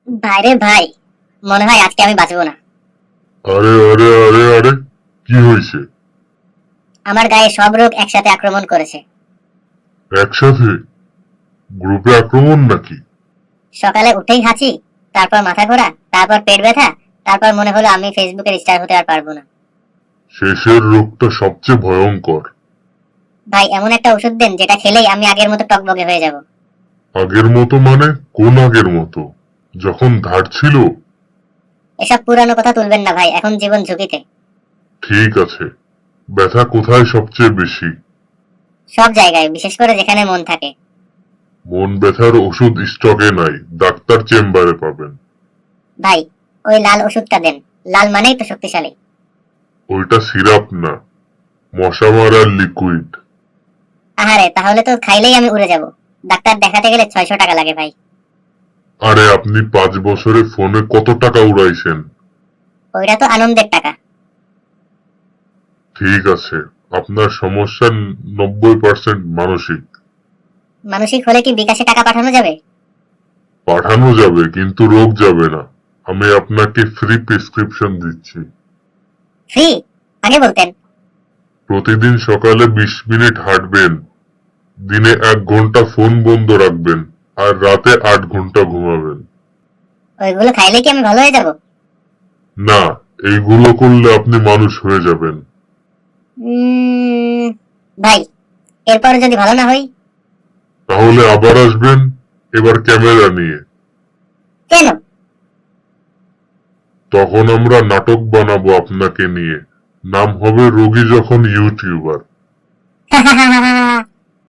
ভাইরে ভাই, মনে হয় আজকে আমি বাঁচবো না। আরে আরে আরে আরে, কি হয়েছে? আমার গায়ে সব রোগ একসাথে আক্রমণ করেছে। একসাথে? গ্রুপে আক্রমণ নাকি? সকালে উঠেই হাঁচি, তারপর মাথা ঘোরা, তারপর পেট ব্যথা, তারপর মনে হলো আমি ফেসবুকের স্টার হতে আর পারবো না। শেষের রোগটা সবচেয়ে ভয়ঙ্কর। ভাই এমন একটা ওষুধ দেন যেটা খেলেই আমি আগের মতো টকবগে হয়ে যাব। আগের মতো মানে? কোন আগের মতো? যখন ধার ছিল? এসব পুরানো কথা তুলবেন না ভাই, এখন জীবন ঝুঁকিতে। ঠিক আছে, ব্যথা কোথায় সবচেয়ে বেশি? সব জায়গায়, বিশেষ করে যেখানে মন থাকে। মন ব্যথার ওষুধ স্টকে নাই, ডাক্তার চেম্বারে পাবেন। ভাই ওই লাল ওষুধটা দেন, লাল মানেই তো শক্তিশালী। ওইটা সিরাপ না, মশা মারার লিকুইড। আহারে, তাহলে তো খাইলেই আমি উড়ে যাব। ডাক্তার দেখাতে গেলে 600 টাকা লাগে ভাই। আরে আপনি 5 বছরে ফোনে কত টাকা উড়াইছেন? ওইটা তো আনন্দের টাকা। ঠিক আছে, আপনার সমস্যা 90% মানসিক। মানসিক হলে কি বিকাশে টাকা পাঠানো যাবে? পাঠানো যাবে কিন্তু রোগ যাবে না। আমি আপনাকে ফ্রি প্রেসক্রিপশন দিচ্ছি। ফ্রি? আগে বলতেন। প্রতিদিন সকালে 20 মিনিট হাঁটবেন, দিনে 1 ঘন্টা ফোন বন্ধ রাখবেন, আর রাতে 8 ঘন্টা ঘুমাবেন। ওইগুলো খাইলে কি আমি ভালো হয়ে যাব? না, এইগুলো করলে আপনি মানুষ হয়ে যাবেন। উম, ভাই এরপর যদি ভালো না হই? তাহলে আবার আসবেন, এবার ক্যামেরা নিয়ে। কেন? তখন আমরা নাটক বানাবো আপনাকে নিয়ে। নাম হবে রোগী যখন ইউটিউবার।